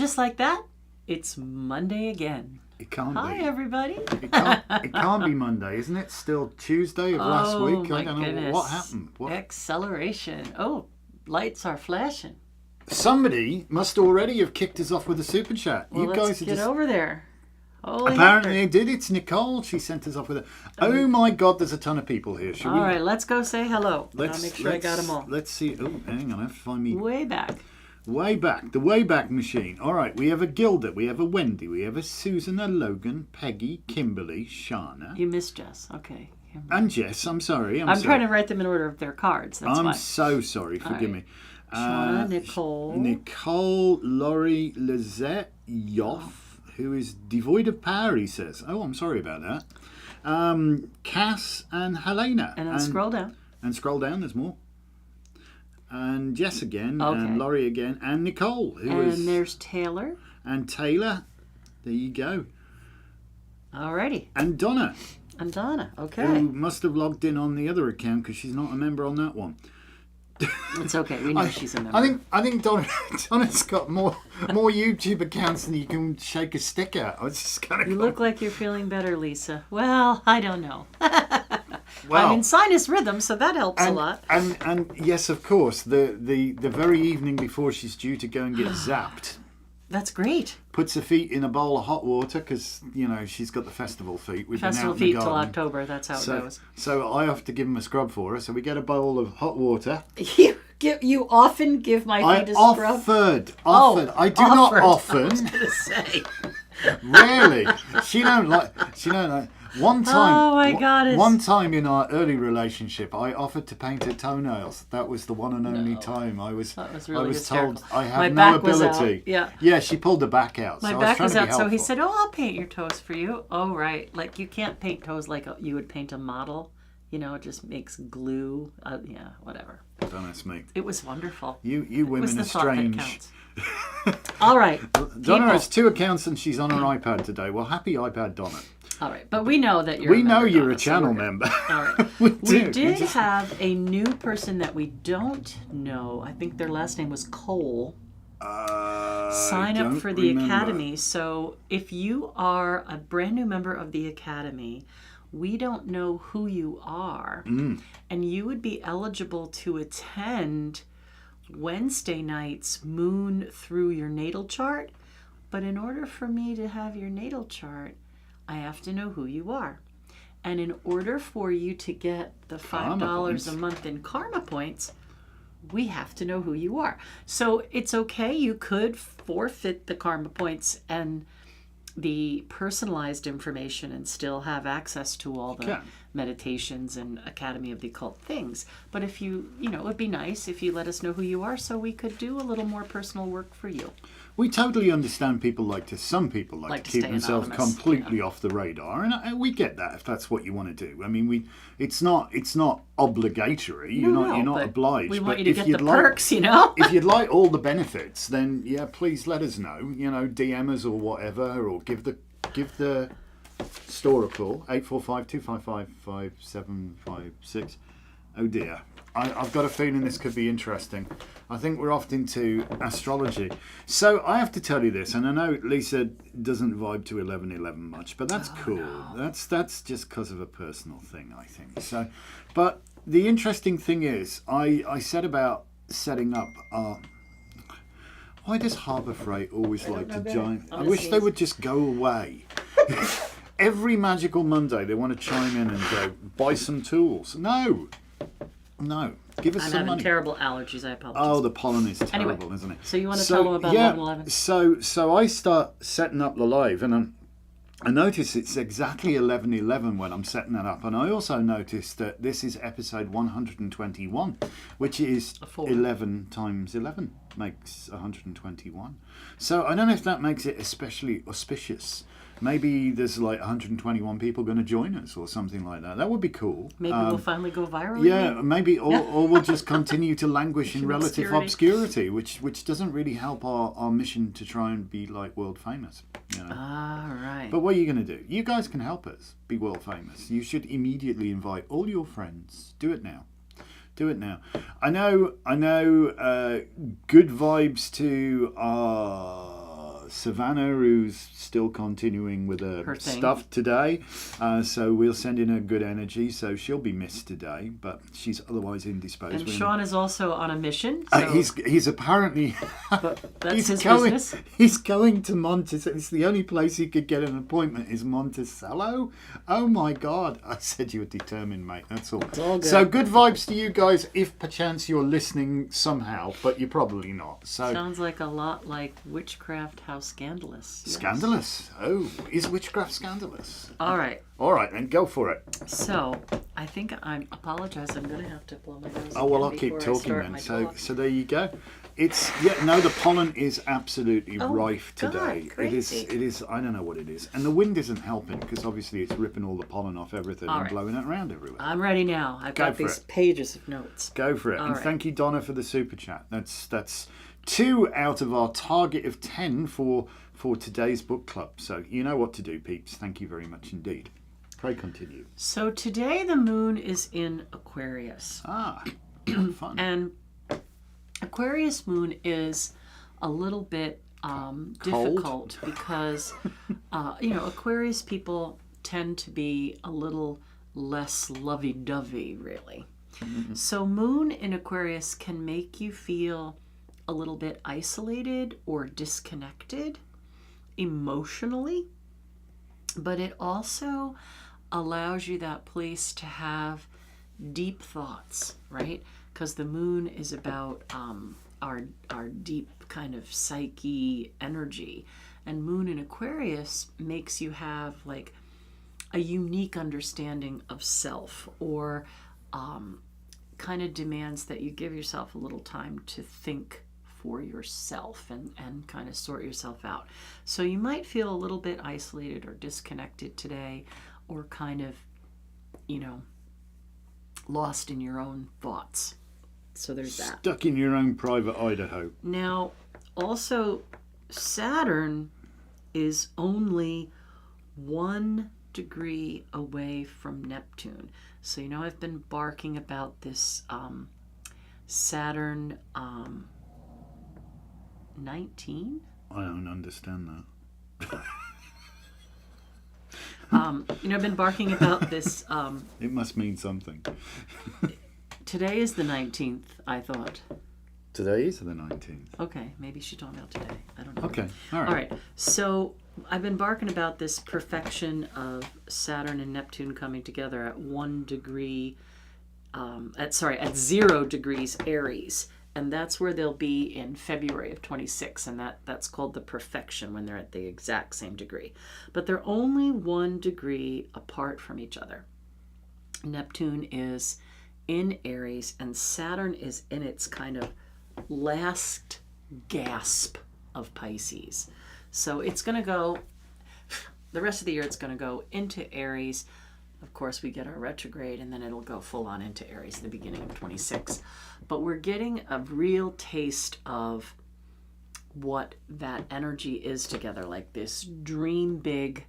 just like that, it's Monday again. It can't Hi, be. everybody. It can't be Monday, isn't it? Still Tuesday of last week. I don't know what happened. What? Acceleration. Oh, lights are flashing. Somebody must already have kicked us off with a super chat. Well, you let's guys are get just... over there. Holy Apparently heck. they did. It's Nicole. She sent us off with a... Oh my God, there's a ton of people here. Should All we... right, let's go say hello. I'll make sure I got them all. Let's see. Oh, hang on. I have to find me... Way back. Way back. The Wayback Machine. All right, we have a Gilda. We have a Wendy. We have a Susan, a Logan, Peggy, Kimberly, Shana. You missed Jess. Okay. And Jess. I'm sorry. I'm trying to write them in order of their cards. That's why. I'm so sorry. Forgive me. Shana, Nicole, Laurie, Lizette, Yoff, who is devoid of power, he says. Oh, I'm sorry about that. Cass and Helena. And then scroll down. And scroll down, there's more. And Jess again, Okay. and Laurie again, and Nicole. And there's Taylor. And Taylor. There you go. Alrighty. And Donna. And Donna. Okay. Who must have logged in on the other account because she's not a member on that one. It's okay. We know she's a member. I think Donna's got more YouTube accounts than you can shake a stick at. I was just kind of. You look like you're feeling better, Lisa. Well, I don't know. Well, I'm in sinus rhythm, so that helps a lot. And yes, of course, the very evening before she's due to go and get zapped. That's great. Puts her feet in a bowl of hot water because, she's got the festival feet. Festival feet till October, that's how it goes. So I have to give him a scrub for her. So we get a bowl of hot water. You often give my feet a scrub? Offered. I do offered. not often. I was going to say. Really? She don't like... One time, oh my God! One time in our early relationship, I offered to paint her toenails. That was the one and only time I was. That was really I was hysterical. told I have my no back ability. Was out. Yeah. Yeah, she pulled the back out. My so back I was, was out, so he helpful. said, "Oh, I'll paint your toes for you." Oh, right. Like you can't paint toes like you would paint a model. It just makes glue. Yeah, whatever. Don't ask me. It was wonderful. You women are strange. All right. Donna has 2 accounts and she's on her iPad today. Well, happy iPad, Donna. All right, but we know that you're. We know you're Donna, a channel member. All right. we did have a new person that we don't know. I think their last name was Cole. Sign up for the Academy. So if you are a brand new member of the Academy, we don't know who you are, and you would be eligible to attend Wednesday night's Moon Through Your Natal Chart. But in order for me to have your natal chart, I have to know who you are. And in order for you to get the $5 a month in karma points, we have to know who you are. So it's okay. You could forfeit the karma points and the personalized information and still have access to all the meditations and Academy of the Occult things. But if you, it would be nice if you let us know who you are so we could do a little more personal work for you. We totally understand some people like to keep themselves anonymous, completely off the radar, and we get that if that's what you want to do. I mean, it's not obligatory. You're not obliged. We want but you to get the perks, If you'd like all the benefits, then please let us know. DM us or whatever, or give the store a call 845-255-5756. Oh dear. I've got a feeling this could be interesting. I think we're off into astrology. So I have to tell you this, and I know Lisa doesn't vibe to 1111 much, but that's cool. No. That's just because of a personal thing, I think. So, but the interesting thing is, I said about setting up. Why does Harbour Freight always like to join? I wish they would just go away. Every Magickal Monday, they want to chime in and go buy some tools. No. Give us some money. I'm having terrible allergies. I apologize. Oh, the pollen is terrible, isn't it? So you want to tell them about 1111? So I start setting up the live, and I notice it's exactly 11:11 when I'm setting that up, and I also noticed that this is episode 121, which is 11 times 11 makes 121. So I don't know if that makes it especially auspicious. Maybe there's like 121 people going to join us or something like that. That would be cool. Maybe we'll finally go viral. Yeah, maybe, or we'll just continue to languish in relative obscurity, which doesn't really help our mission to try and be like world famous. Ah, right. But what are you going to do? You guys can help us be world famous. You should immediately invite all your friends. Do it now. I know. Good vibes to Savannah, who's still continuing with her stuff today. So we'll send in her good energy. So she'll be missed today, but she's otherwise indisposed. And Sean is also on a mission. So he's apparently that's his business. He's going to Monticello. It's the only place he could get an appointment is Monticello. Oh my God! I said you were determined, mate. That's all. It's all good. So good vibes to you guys. If perchance you're listening somehow, but you're probably not. So sounds like a lot like witchcraft. How scandalous! Yes. Scandalous. Oh, is witchcraft scandalous? All right. All right, then go for it. So I think I apologize. I'm going to have to blow my nose. Oh well, I'll keep talking then. So there you go. It's the pollen is absolutely rife today. God, crazy. It is. I don't know what it is, and the wind isn't helping because obviously it's ripping all the pollen off everything and blowing it around everywhere. I'm ready now. I've got these pages of notes. Go for it, and thank you, Donna, for the super chat. That's 2 out of our target of 10 for today's book club. So you know what to do, peeps. Thank you very much indeed. Pray continue. So today the moon is in Aquarius. Fun. And Aquarius moon is a little bit difficult because, Aquarius people tend to be a little less lovey-dovey, really. Mm-hmm. So moon in Aquarius can make you feel a little bit isolated or disconnected emotionally, but it also allows you that place to have deep thoughts, right? Because the moon is about our deep kind of psyche energy, and moon in Aquarius makes you have like a unique understanding of self, or kind of demands that you give yourself a little time to think for yourself and kind of sort yourself out. So you might feel a little bit isolated or disconnected today, or kind of, lost in your own thoughts. So there's that. Stuck in your own private Idaho. Now, also, Saturn is only 1 degree away from Neptune. So, I've been barking about this Saturn 19? I don't understand that. I've been barking about this. It must mean something. Today is the 19th, I thought. Today is the 19th. Okay, maybe she told me about today. I don't know. Okay, all right. So I've been barking about this perfection of Saturn and Neptune coming together at 1 degree, at 0 degrees Aries. And that's where they'll be in February of 26, and that's called the perfection, when they're at the exact same degree. But they're only 1 degree apart from each other. Neptune is in Aries, and Saturn is in its kind of last gasp of Pisces. So it's going to go, the rest of the year it's going to go into Aries. Of course, we get our retrograde, and then it'll go full on into Aries at the beginning of 26. But we're getting a real taste of what that energy is together, like this dream big,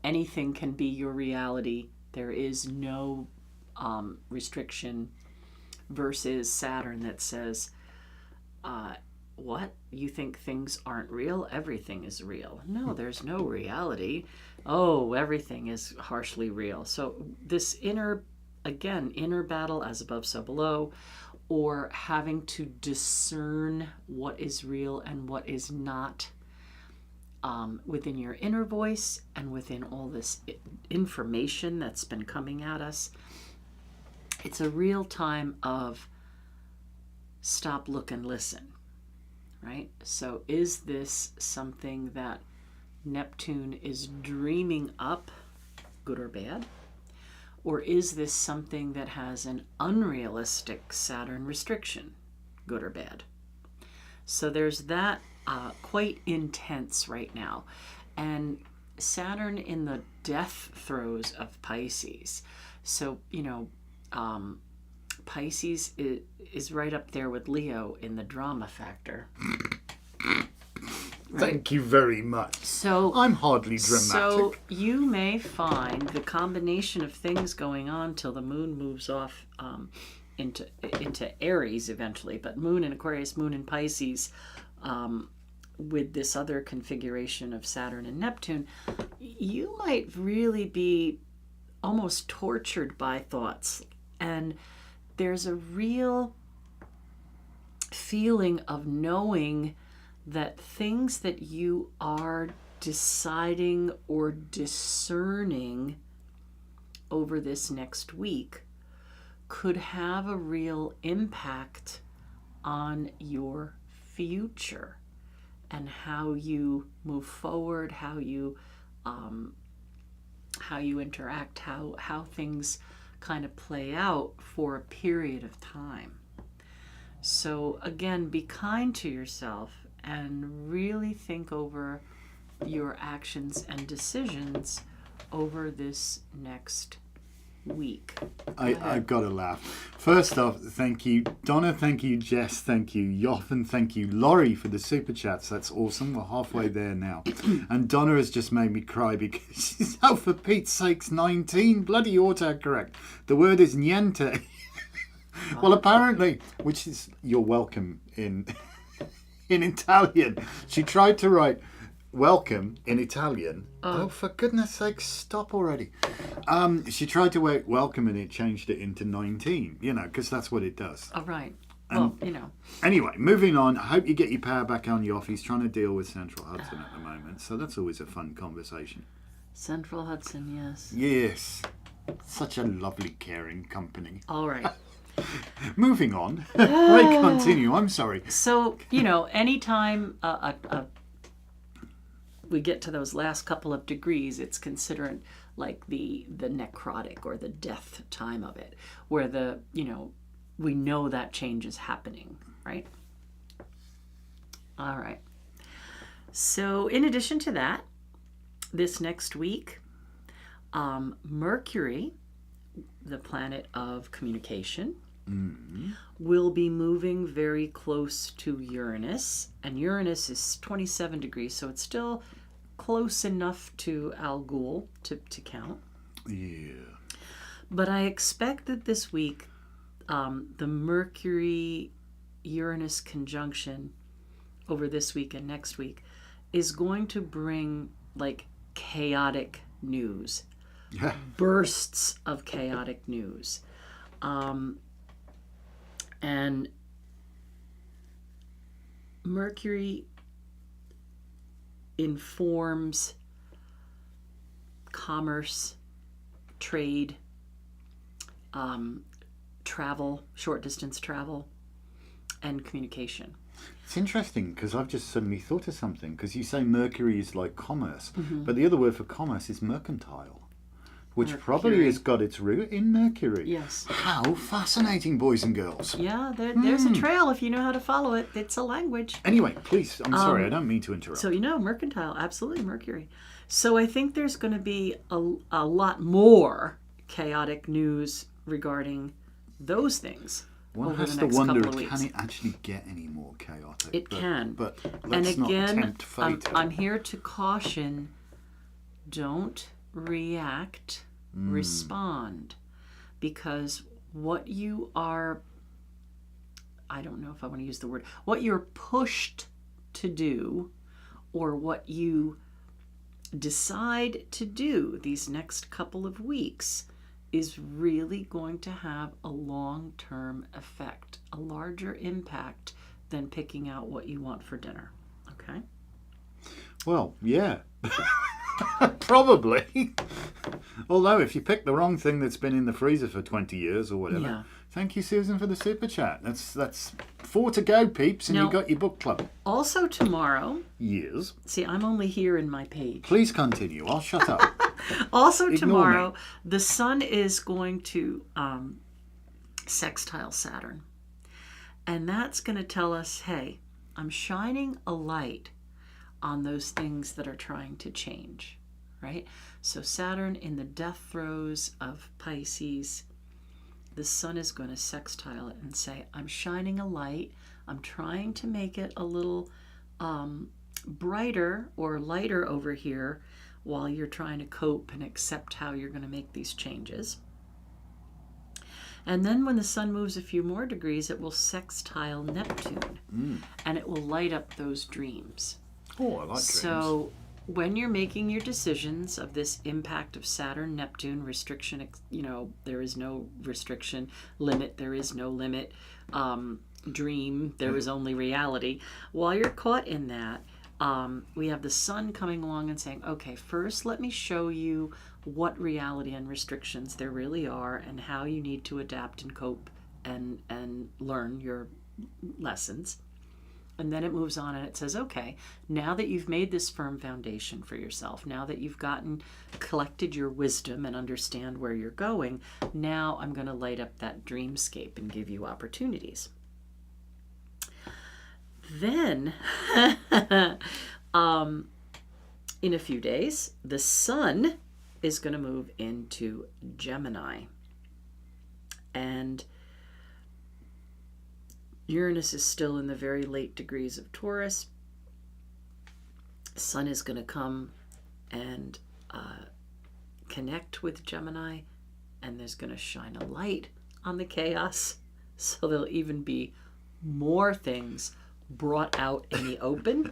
anything can be your reality. There is no restriction, versus Saturn that says, what? You think things aren't real? Everything is real. No, there's no reality. Oh, everything is harshly real. So this inner battle, as above, so below, or having to discern what is real and what is not, within your inner voice and within all this information that's been coming at us. It's a real time of stop, look, and listen, right? So is this something that Neptune is dreaming up, good or bad? Or is this something that has an unrealistic Saturn restriction, good or bad? So there's that quite intense right now. And Saturn in the death throes of Pisces. So, Pisces is right up there with Leo in the drama factor. Right? Thank you very much. So I'm hardly dramatic. So you may find the combination of things going on till the moon moves off into Aries eventually, but moon in Aquarius, moon in Pisces, with this other configuration of Saturn and Neptune, you might really be almost tortured by thoughts. And there's a real feeling of knowing that things that you are deciding or discerning over this next week could have a real impact on your future and how you move forward, how you interact, how things kind of play out for a period of time. So again, be kind to yourself and really think over your actions and decisions over this next week. I've got to laugh. First off, thank you, Donna, thank you, Jess, thank you, Yoff, and thank you, Laurie, for the super chats. That's awesome. We're halfway there now. And Donna has just made me cry because she's, oh, for Pete's sakes, 19. Bloody autocorrect. The word is niente. Well, apparently, which is you're welcome in Italian. She tried to write welcome in Italian. Oh, for goodness sake, stop already. She tried to write welcome and it changed it into 19, because that's what it does. All right. And, well, Anyway, moving on. I hope you get your power back on, Yoff. He's trying to deal with Central Hudson at the moment, so that's always a fun conversation. Central Hudson, yes. Yes. Such a lovely, caring company. All right. Moving on. Right, continue. I'm sorry. So, anytime we get to those last couple of degrees, it's considered like the necrotic or the death time of it, where we know that change is happening, right? All right. So in addition to that, this next week, Mercury, the planet of communication, will be moving very close to Uranus, and Uranus is 27 degrees, so it's still close enough to Al Ghul to count. Yeah. But I expect that this week, the Mercury-Uranus conjunction over this week and next week is going to bring like chaotic news. Yeah. Bursts of chaotic news. And Mercury informs commerce, trade, travel, short distance travel, and communication. It's interesting because I've just suddenly thought of something, because you say Mercury is like commerce, but the other word for commerce is mercantile. Which probably has got its root in Mercury. Yes. How fascinating, boys and girls. Yeah, there's a trail if you know how to follow it. It's a language. Anyway, please, I'm sorry, I don't mean to interrupt. So, mercantile, absolutely Mercury. So I think there's going to be a lot more chaotic news regarding those things. One has to wonder, can it actually get any more chaotic? It can. But let's not tempt fate. I'm here to caution, don't react, respond, because what you are, I don't know if I want to use the word, what you're pushed to do or what you decide to do these next couple of weeks is really going to have a long-term effect, a larger impact than picking out what you want for dinner. Okay? Well, yeah. Probably. Although if you pick the wrong thing that's been in the freezer for 20 years or whatever. Yeah. Thank you, Susan, for the super chat. That's 4 to go, peeps, and you got your book club. Also tomorrow. Yes. See, I'm only here in my page. Please continue. I'll shut up. Also tomorrow, the sun is going to sextile Saturn. And that's going to tell us, hey, I'm shining a light on those things that are trying to change, right? So Saturn in the death throes of Pisces, the sun is going to sextile it and say, I'm shining a light. I'm trying to make it a little brighter or lighter over here while you're trying to cope and accept how you're going to make these changes. And then when the sun moves a few more degrees, it will sextile Neptune, and it will light up those dreams. Oh, I like dreams. So when you're making your decisions of this impact of Saturn, Neptune, restriction, there is no restriction, limit, there is no limit, dream, there is only reality. While you're caught in that, we have the sun coming along and saying, okay, first let me show you what reality and restrictions there really are and how you need to adapt and cope and learn your lessons. And then it moves on and it says, okay, now that you've made this firm foundation for yourself, now that you've collected your wisdom and understand where you're going, now I'm going to light up that dreamscape and give you opportunities. Then, in a few days, the sun is going to move into Gemini. And Uranus is still in the very late degrees of Taurus. Sun is going to come and connect with Gemini, and there's going to shine a light on the chaos. So there'll even be more things brought out in the open.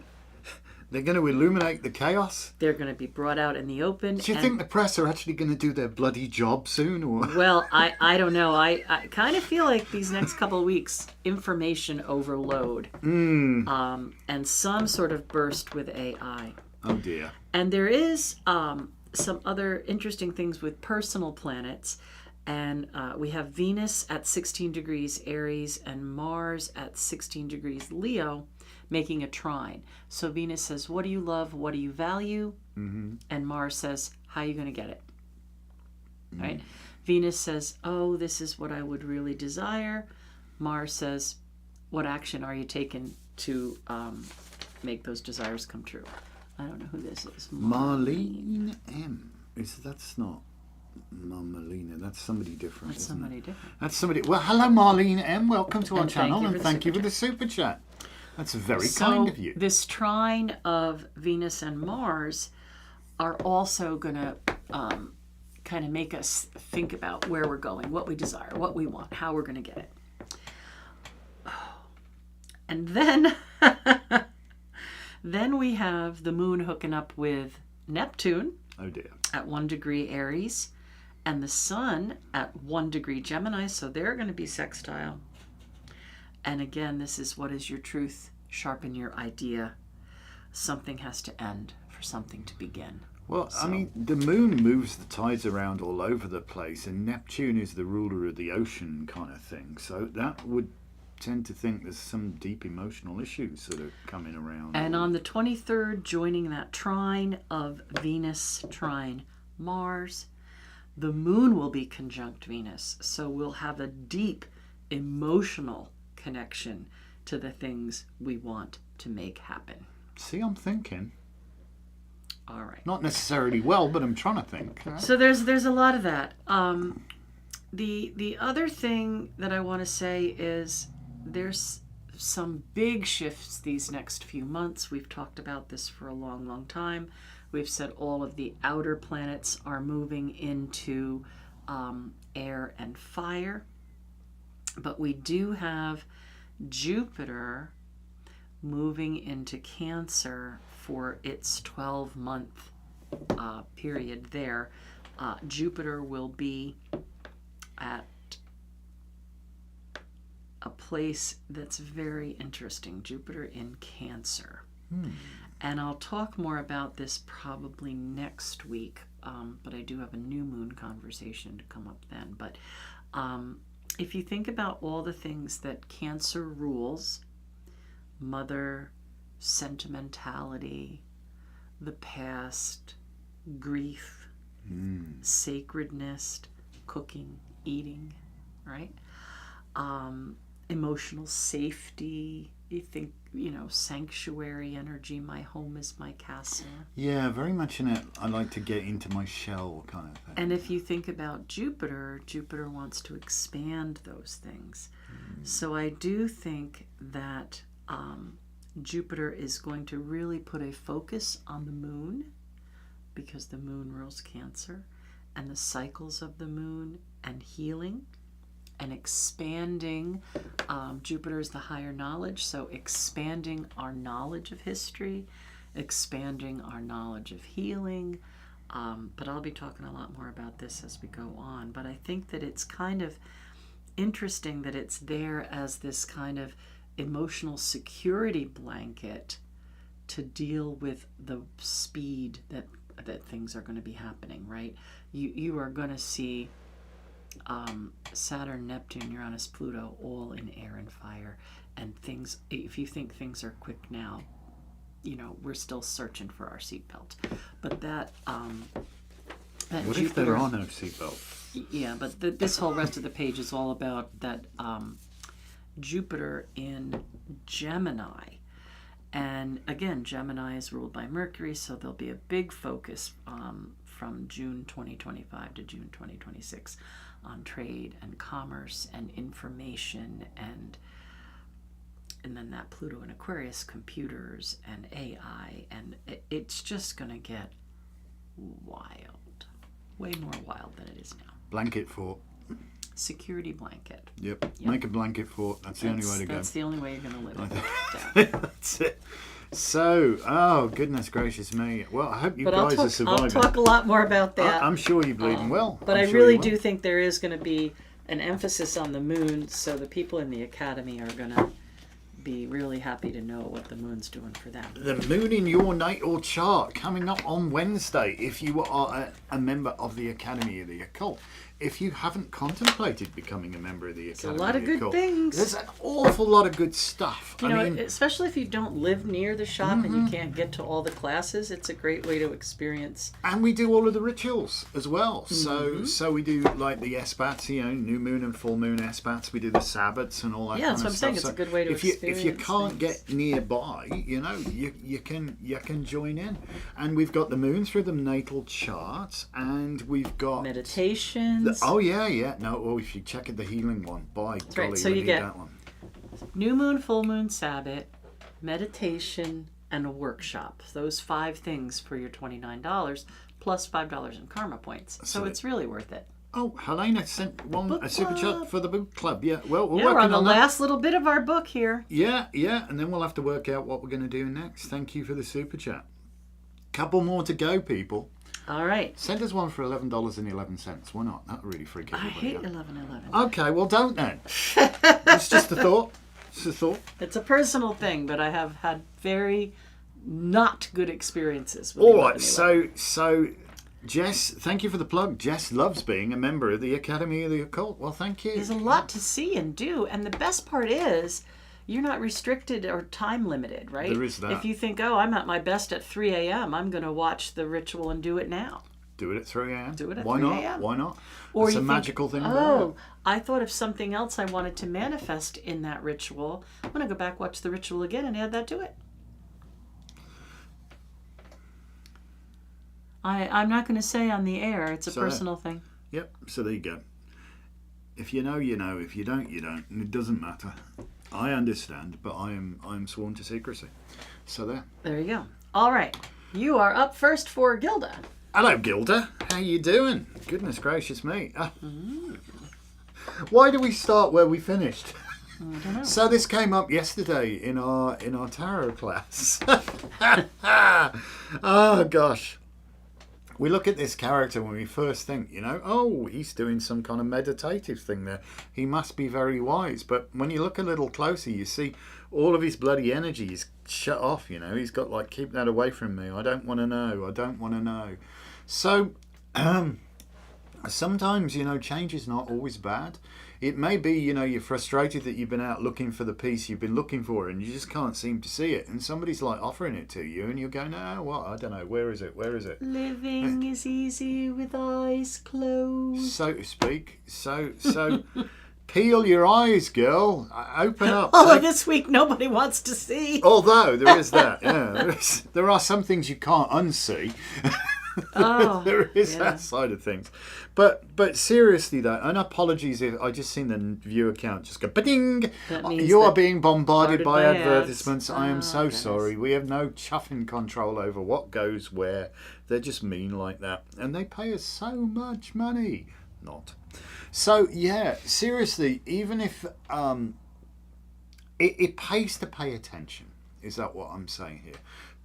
They're going to illuminate the chaos? They're going to be brought out in the open. Do you think the press are actually going to do their bloody job soon? Or? Well, I don't know. I kind of feel like these next couple of weeks, information overload. And some sort of burst with AI. Oh, dear. And there is some other interesting things with personal planets. And we have Venus at 16 degrees Aries and Mars at 16 degrees Leo, making a trine. So Venus says, what do you love? What do you value? Mm-hmm. And Mars says, how are you going to get it? Mm-hmm. Right? Venus says, oh, this is what I would really desire. Mars says, what action are you taking to make those desires come true? I don't know who this is. Marlene M. That's not Marmalina. That's somebody different. That's somebody different. That's somebody. Well, hello, Marlene M. Welcome to our channel, and thank you for the super chat. That's very kind of you. This trine of Venus and Mars are also going to kind of make us think about where we're going, what we desire, what we want, how we're going to get it. And then, then we have the moon hooking up with Neptune. Oh dear. At 1 degree Aries, and the sun at 1 degree Gemini, so they're going to be sextile. And again, this is what is your truth? Sharpen your idea. Something has to end for something to begin. Well, I mean, the moon moves the tides around all over the place, and Neptune is the ruler of the ocean kind of thing. So that would tend to think there's some deep emotional issues that are coming around. And on the 23rd, joining that trine of Venus trine Mars, the moon will be conjunct Venus. So we'll have a deep emotional connection to the things we want to make happen. See, I'm thinking. All right. Not necessarily well, but I'm trying to think. So there's a lot of that. The other thing that I want to say is there's some big shifts these next few months. We've talked about this for a long, long time. We've said all of the outer planets are moving into air and fire. But we do have Jupiter moving into Cancer for its 12-month period there. Jupiter will be at a place that's very interesting. Jupiter in Cancer. And I'll talk more about this probably next week, but I do have a new moon conversation to come up then. But if you think about all the things that Cancer rules, mother, sentimentality, the past, grief, sacredness, cooking, eating, right? Emotional safety, you think, sanctuary energy, my home is my castle. Yeah, very much in it. I like to get into my shell kind of thing. And if you think about Jupiter, Jupiter wants to expand those things. So I do think that Jupiter is going to really put a focus on the moon, because the moon rules Cancer, and the cycles of the moon and healing and expanding. Jupiter is the higher knowledge, so expanding our knowledge of history, expanding our knowledge of healing. But I'll be talking a lot more about this as we go on. But I think that it's kind of interesting that it's there as this kind of emotional security blanket to deal with the speed that things are going to be happening, right? You are going to see Saturn, Neptune, Uranus, Pluto all in air and fire, and things, if you think things are quick now, we're still searching for our seatbelt. But that what Jupiter, if there are no seatbelts? Yeah, but this whole rest of the page is all about that Jupiter in Gemini. And again, Gemini is ruled by Mercury, so there'll be a big focus from June 2025 to June 2026 on trade and commerce and information, and then that Pluto in Aquarius, computers and AI, and it's just going to get wild, way more wild than it is now. Blanket fort. Security blanket. Yep. Make a blanket fort. That's the only way to go. That's the only way you're going to live it down. That's it. So, oh, goodness gracious me. Well, I hope you guys are surviving. I'll talk a lot more about that. I'm sure you're bleeding well. But I really do think there is going to be an emphasis on the moon, so the people in the academy are going to be really happy to know what the moon's doing for them. The moon in your natal chart coming up on Wednesday if you are a member of the Academy of the Occult. If you haven't contemplated becoming a member of the Academy, there's a lot of good things. There's an awful lot of good stuff. I mean, especially if you don't live near the shop and you can't get to all the classes, it's a great way to experience. And we do all of the rituals as well. So we do like the Espats, new moon and full moon Espats. We do the Sabbats and all that kind of stuff. Yeah, that's what I'm saying. It's a good way to experience. If you can't get nearby, you can join in. And we've got the moon through the natal chart, and we've got meditations. If you check the healing one, by golly, right. So you get that one. New moon, full moon, Sabbath, meditation, and a workshop. Those 5 things for your $29 plus $5 in karma points. So it's really worth it. Oh, Helena sent a super chat for the book club. Yeah, well, we're on the last little bit of our book here. Yeah, and then we'll have to work out what we're going to do next. Thank you for the super chat. Couple more to go, people. All right. Send us one for $11.11. Why not? That would really freak everybody out. I hate $11.11. Okay, well, don't then. It's just a thought. It's a personal thing, but I have had very not good experiences with all right, so Jess, thank you for the plug. Jess loves being a member of the Academy of the Occult. Well, thank you. There's a lot to see and do, and the best part is you're not restricted or time limited, right? There is that. If you think, I'm at my best at 3 a.m., I'm going to watch the ritual and do it now. Do it at 3 a.m. Do it at 3 a.m. Why not? Or it's a magical thing. I thought of something else I wanted to manifest in that ritual. I'm going to go back, watch the ritual again, and add that to it. I'm not going to say on the air. It's a personal thing. Yep. So there you go. If you know, you know. If you don't, you don't. And it doesn't matter. I understand, but I'm sworn to secrecy. So there. There you go. All right. You are up first for Gilda. Hello, Gilda. How you doing? Goodness gracious me. Why do we start where we finished? I don't know. So this came up yesterday in our tarot class. Oh, gosh. We look at this character when we first think, he's doing some kind of meditative thing there. He must be very wise. But when you look a little closer, you see all of his bloody energy is shut off, He's got keep that away from me. I don't want to know. So sometimes, change is not always bad. It may be, you're frustrated that you've been out looking for the piece you've been looking for and you just can't seem to see it. And somebody's offering it to you and you're going, I don't know. Where is it? Living is easy with eyes closed. So to speak. So peel your eyes, girl. Open up. This week nobody wants to see. Although there is that. Yeah, there are some things you can't unsee. There is that side of things. But seriously though, and apologies if I just seen the viewer count just go ba-ding. You are being bombarded by advertisements. I am so sorry. We have no chuffing control over what goes where. They're just mean like that. And they pay us so much money. Not. So seriously, even if it pays to pay attention. Is that what I'm saying here?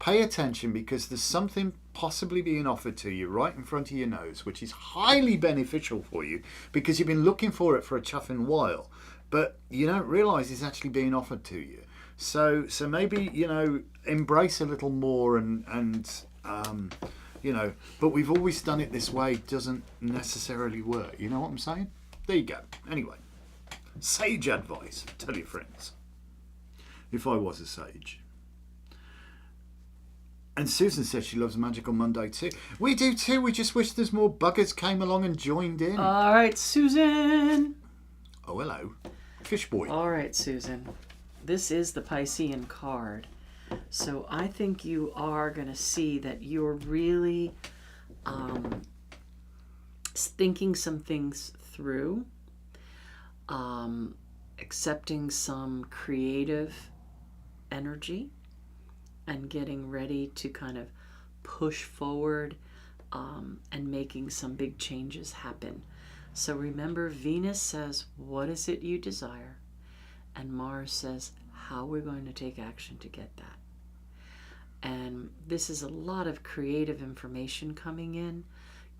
Pay attention, because there's something possibly being offered to you right in front of your nose, which is highly beneficial for you because you've been looking for it for a chuffing while, but you don't realise it's actually being offered to you. So maybe, embrace a little more and but we've always done it this way doesn't necessarily work. You know what I'm saying? There you go. Anyway, sage advice. Tell your friends. If I was a sage. And Susan says she loves Magickal Monday too. We do too. We just wish there's more buggers came along and joined in. All right, Susan. Oh, hello. Fish boy. All right, Susan. This is the Piscean card. So I think you are going to see that you're really thinking some things through, accepting some creative energy, and getting ready to kind of push forward and making some big changes happen. So remember, Venus says, what is it you desire? And Mars says, how we're going to take action to get that. And this is a lot of creative information coming in.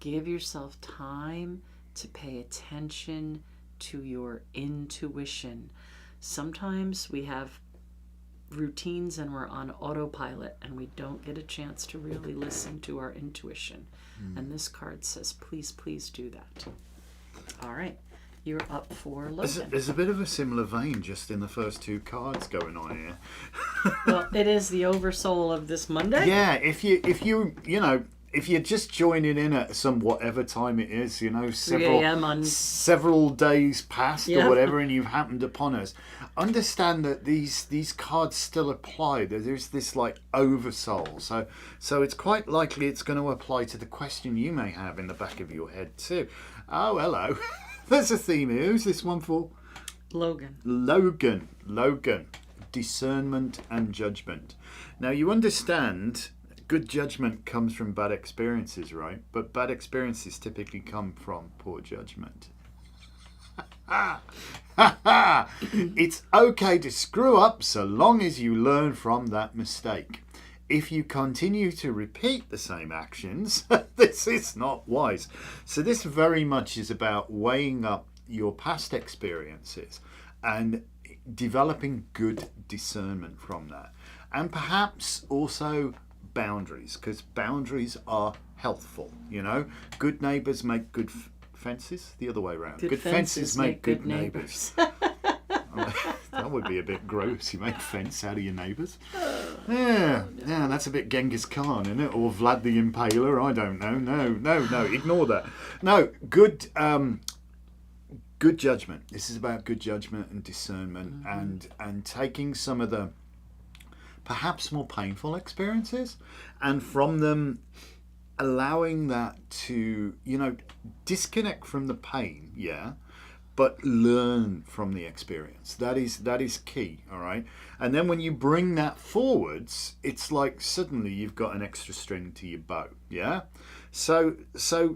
Give yourself time to pay attention to your intuition. Sometimes we have routines and we're on autopilot and we don't get a chance to really listen to our intuition. And this card says, please, please do that. All right. You're up for Logan. There's a bit of a similar vein just in the first two cards going on here. Well, it is the oversoul of this Monday. Yeah, if you're just joining in at some whatever time it is, several days past or whatever, and you've happened upon us, understand that these cards still apply. There's this like oversoul. So it's quite likely it's going to apply to the question you may have in the back of your head too. Oh, hello. There's a theme here. Who's this one for? Logan. Discernment and judgment. Now, you understand good judgment comes from bad experiences, right? But bad experiences typically come from poor judgment. It's okay to screw up so long as you learn from that mistake. If you continue to repeat the same actions, this is not wise. So this very much is about weighing up your past experiences and developing good discernment from that. And perhaps also boundaries, because boundaries are healthful. Good neighbours make good fences. The other way around. Good fences make good neighbours. That would be a bit gross. You make fence out of your neighbours. Yeah, that's a bit Genghis Khan, isn't it? Or Vlad the Impaler, I don't know. No, ignore that. No, good judgment. This is about good judgment and discernment, and taking some of the perhaps more painful experiences, and from them allowing that to, disconnect from the pain, but learn from the experience. That is key, all right? And then when you bring that forwards, it's like suddenly you've got an extra string to your bow, yeah? So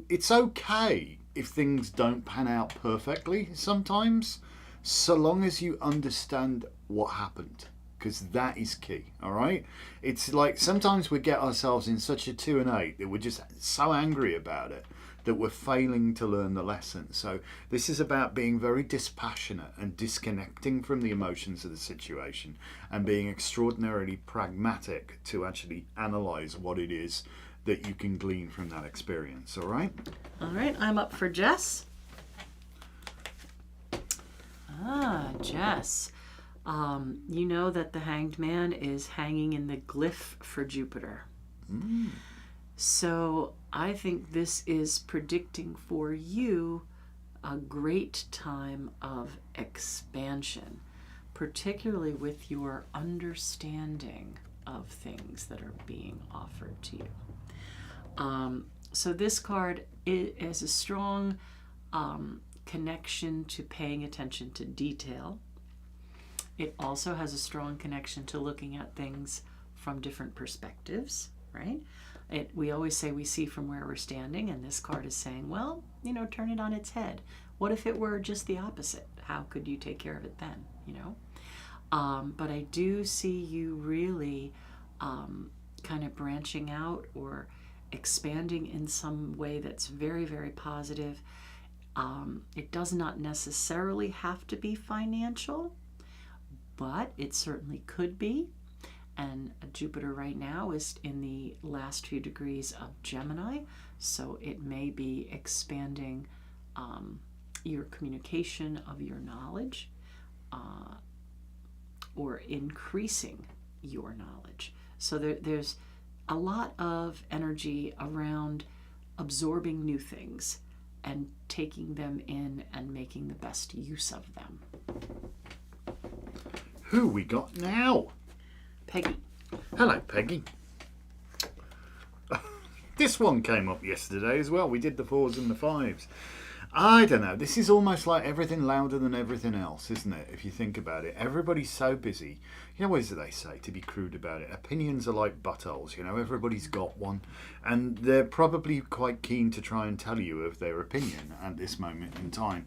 it's okay if things don't pan out perfectly sometimes, so long as you understand what happened, because that is key, all right? It's like sometimes we get ourselves in such a 2 and 8 that we're just so angry about it that we're failing to learn the lesson. So this is about being very dispassionate and disconnecting from the emotions of the situation and being extraordinarily pragmatic to actually analyse what it is that you can glean from that experience, all right? All right, I'm up for Jess. Jess. You know that the Hanged Man is hanging in the glyph for Jupiter. So I think this is predicting for you a great time of expansion, particularly with your understanding of things that are being offered to you. So this card is a strong connection to paying attention to detail. It also has a strong connection to looking at things from different perspectives, right? We always say we see from where we're standing, and this card is saying, well, turn it on its head. What if it were just the opposite? How could you take care of it then, But I do see you really kind of branching out or expanding in some way that's very, very positive. It does not necessarily have to be financial, but it certainly could be. And Jupiter right now is in the last few degrees of Gemini, so it may be expanding your communication of your knowledge or increasing your knowledge. So there's a lot of energy around absorbing new things and taking them in and making the best use of them. Who we got now? Peggy. Hello, Peggy. This one came up yesterday as well. We did the 4s and the 5s. I don't know. This is almost like everything louder than everything else, isn't it? If you think about it. Everybody's so busy. You know, what do they say, to be crude about it? Opinions are like buttholes, you know. Everybody's got one. And they're probably quite keen to try and tell you of their opinion at this moment in time.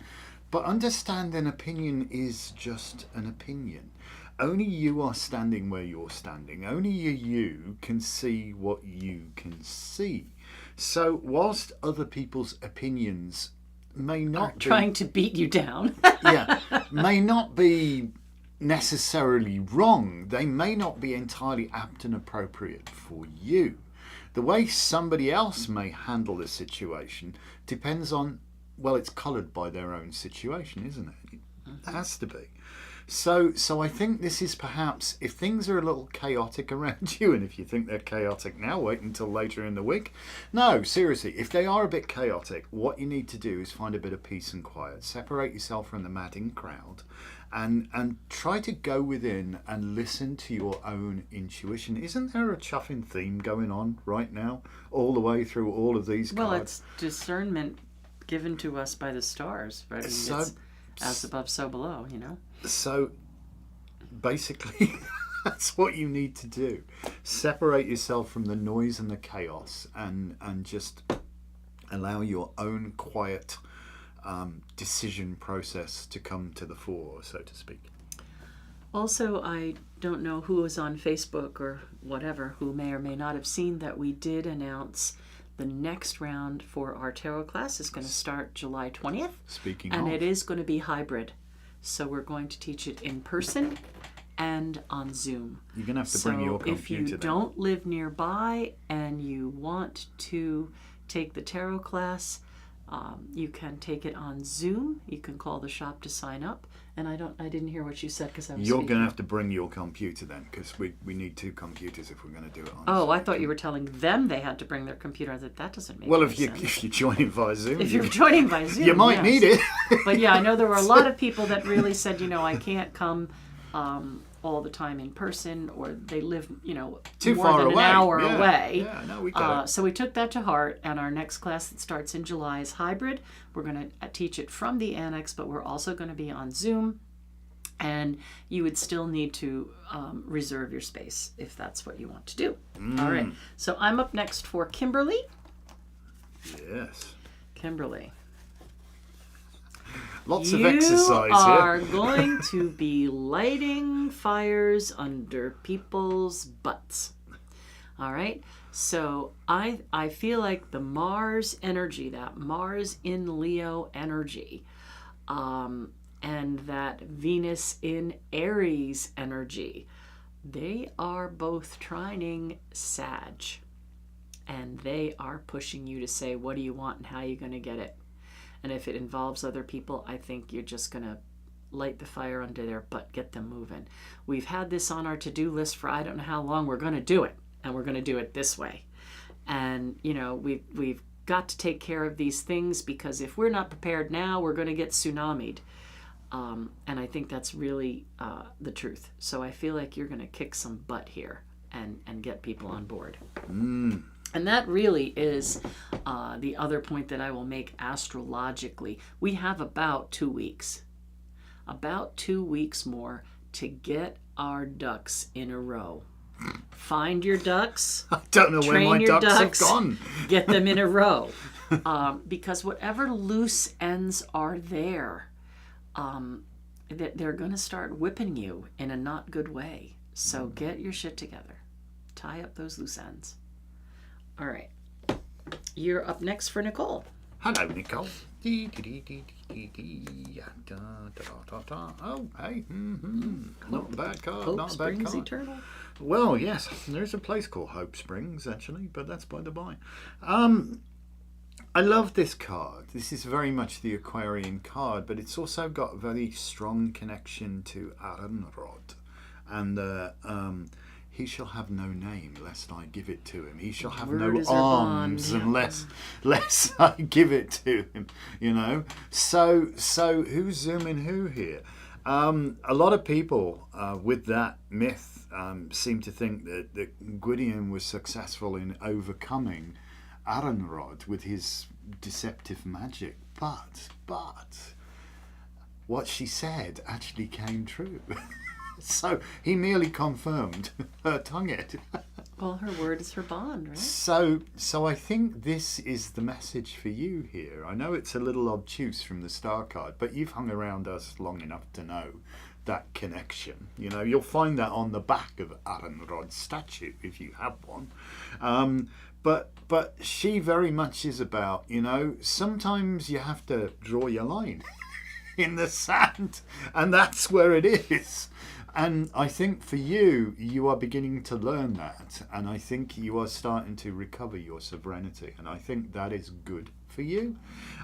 But understand an opinion is just an opinion. Only you are standing where you're standing. Only you can see what you can see. So whilst other people's opinions may not be trying to beat you down, may not be necessarily wrong, they may not be entirely apt and appropriate for you. The way somebody else may handle the situation depends on, well, it's coloured by their own situation, isn't it? It has to be. So I think this is perhaps, if things are a little chaotic around you, and if you think they're chaotic now, wait until later in the week. No, seriously, if they are a bit chaotic, what you need to do is find a bit of peace and quiet. Separate yourself from the madding crowd and try to go within and listen to your own intuition. Isn't there a chuffing theme going on right now, all the way through all of these cards? Well, it's discernment given to us by the stars, right? I mean, it's as above, so below, you know? So basically, that's what you need to do. Separate yourself from the noise and the chaos and just allow your own quiet decision process to come to the fore, so to speak. Also, I don't know who is on Facebook or whatever who may or may not have seen that we did announce the next round for our tarot class is going to start July 20th. And it is going to be hybrid. So we're going to teach it in person and on Zoom. You're going to have to bring your computer. If you don't live nearby and you want to take the tarot class, you can take it on Zoom. You can call the shop to sign up. And I didn't hear what you said because I was You're going to have to bring your computer then, because we need 2 computers if we're going to do it on Zoom. Zoom. I thought you were telling them they had to bring their computer. I thought that doesn't make well, any sense. If you're joining via Zoom. If you're joining by Zoom, you might need it. But yeah, I know there were a lot of people that really said, you know, I can't come all the time in person, or they live, you know, too more far than away. an hour away. Yeah, no, we got it. So we took that to heart, and our next class that starts in July is hybrid. We're going to teach it from the annex, but we're also going to be on Zoom. And you would still need to reserve your space if that's what you want to do. All right. So I'm up next for Kimberly. Yes. Kimberly. Lots of exercise You are going to be lighting fires under people's butts. All right. So I feel like the Mars energy, that Mars in Leo energy, and that Venus in Aries energy, they are both trining Sag. And they are pushing you to say, what do you want and how are you going to get it? And if it involves other people, I think you're just going to light the fire under their butt, get them moving. We've had this on our to-do list for I don't know how long. We're going to do it. And we're going to do it this way. And, you know, we've got to take care of these things, because if we're not prepared now, we're going to get tsunamied. And I think that's really the truth. So I feel like you're going to kick some butt here and get people on board. And that really is the other point that I will make astrologically. We have about 2 weeks. About 2 weeks more to get our ducks in a row. Find your ducks. I don't know where my ducks have gone. Get them in a row. Because whatever loose ends are there, they're going to start whipping you in a not good way. So get your shit together. Tie up those loose ends. All right. You're up next for Nicole. Hello, Nicole. Oh, hey. Not a bad card. Hope not a bad springs card. eternal. Well, yes, there's a place called Hope Springs, actually, but that's by the by. I love this card. This is very much the Aquarian card, but it's also got a very strong connection to Arenrod. And he shall have no name lest I give it to him. He shall have no arms unless I give it to him. You know. So who's zooming who here? A lot of people with that myth seem to think that Gwydion was successful in overcoming Arenrod with his deceptive magic, but what she said actually came true. So he merely confirmed her tongue-it. Well, her word is her bond, right? So I think this is the message for you here. I know it's a little obtuse from the star card, but you've hung around us long enough to know that connection. You know, you'll find that on the back of Arenrod's statue if you have one. But she very much is about, you know, sometimes you have to draw your line in the sand, and that's where it is. And I think for you, you are beginning to learn that, and I think you are starting to recover your sovereignty, and I think that is good for you.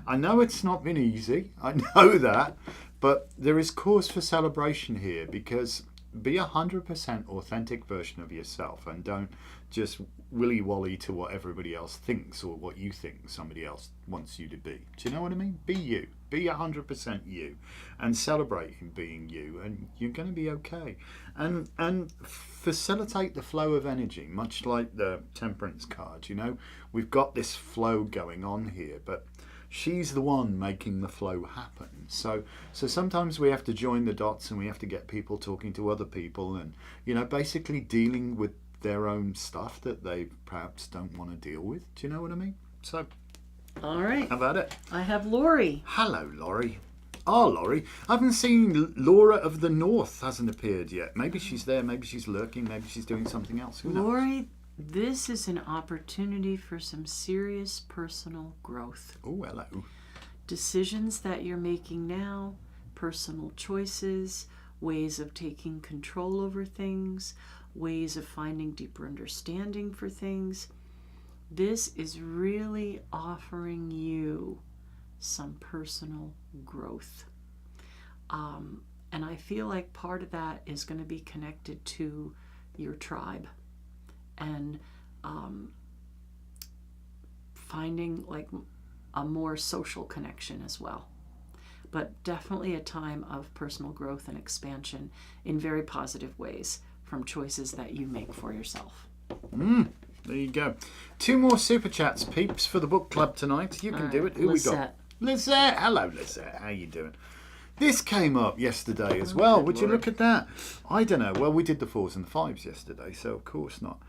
I know it's not been easy, I know that, but there is cause for celebration here, because be 100% authentic version of yourself, and don't just willy-wally to what everybody else thinks or what you think somebody else wants you to be. Do you know what I mean? Be you. Be 100% you, and celebrate in being you, and you're going to be okay. And facilitate the flow of energy, much like the Temperance card. You know, we've got this flow going on here, but she's the one making the flow happen. So sometimes we have to join the dots, and we have to get people talking to other people, and, you know, basically dealing with their own stuff that they perhaps don't want to deal with. Do you know what I mean? So, all right. How about it? I have Laurie. Hello, Laurie. Oh, Laurie. I haven't seen Laura of the North hasn't appeared yet. Maybe she's there. Maybe she's lurking. Maybe she's doing something else. Who knows? Laurie, this is an opportunity for some serious personal growth. Oh, hello. Decisions that you're making now, personal choices, ways of taking control over things, ways of finding deeper understanding for things. This is really offering you some personal growth. And I feel like part of that is going to be connected to your tribe and finding like a more social connection as well. But definitely a time of personal growth and expansion in very positive ways from choices that you make for yourself. There you go. 2 more super chats, peeps, for the book club tonight. You can do it. Who Lisette. we got? Lisette. Hello, Lisette. How you doing? This came up yesterday as well. Would you look at that? I don't know. Well, we did the 4s and the 5s yesterday, so of course not.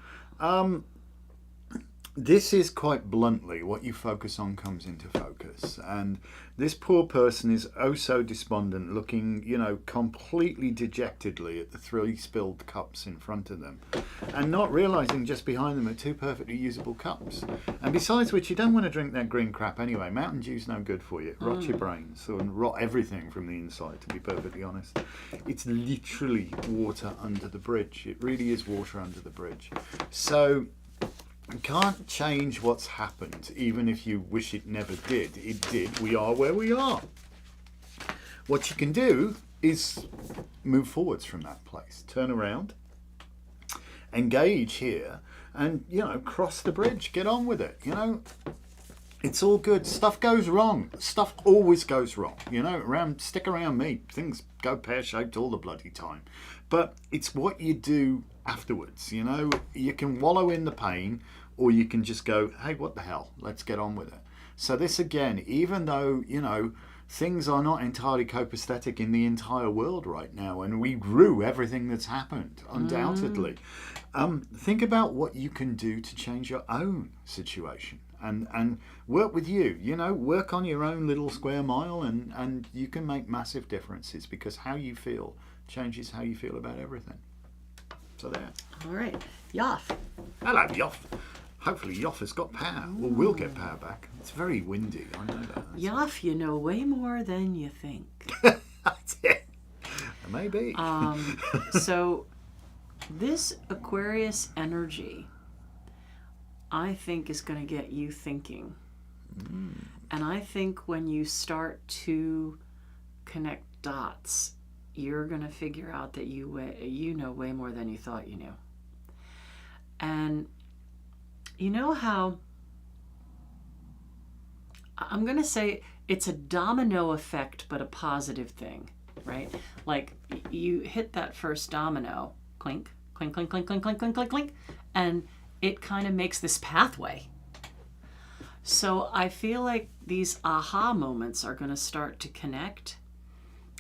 This is quite bluntly what you focus on comes into focus. And this poor person is oh so despondent, looking, you know, completely dejectedly at the 3 spilled cups in front of them, and not realising just behind them are 2 perfectly usable cups. And besides which, you don't want to drink that green crap anyway. Mountain Dew's no good for you. Rot your brains and rot everything from the inside, to be perfectly honest. It's literally water under the bridge. It really is water under the bridge. So you can't change what's happened, even if you wish it never did. It did. We are where we are. What you can do is move forwards from that place. Turn around, engage here, and, you know, cross the bridge. Get on with it, you know. It's all good. Stuff goes wrong. Stuff always goes wrong. You know, stick around me. Things go pear-shaped all the bloody time. But it's what you do afterwards, you know. You can wallow in the pain, or you can just go, hey, what the hell? Let's get on with it. So this again, even though, you know, things are not entirely copacetic in the entire world right now, and we rue everything that's happened, undoubtedly. Think about what you can do to change your own situation. and work with you. Work on your own little square mile, and you can make massive differences, because how you feel changes how you feel about everything. So there. All right. Yoff. Hello, Yoff. Hopefully Yoff has got power. Well, we'll get power back. It's very windy, I know that. Yoff, you know way more than you think. That's it. Maybe. So this Aquarius energy, I think, is going to get you thinking. And I think when you start to connect dots, you're going to figure out that you know way more than you thought you knew. And you know how, I'm going to say it's a domino effect, but a positive thing, right? Like you hit that first domino, clink, clink, clink, clink, clink, clink, clink, clink, clink, and it kind of makes this pathway. So I feel like these aha moments are going to start to connect,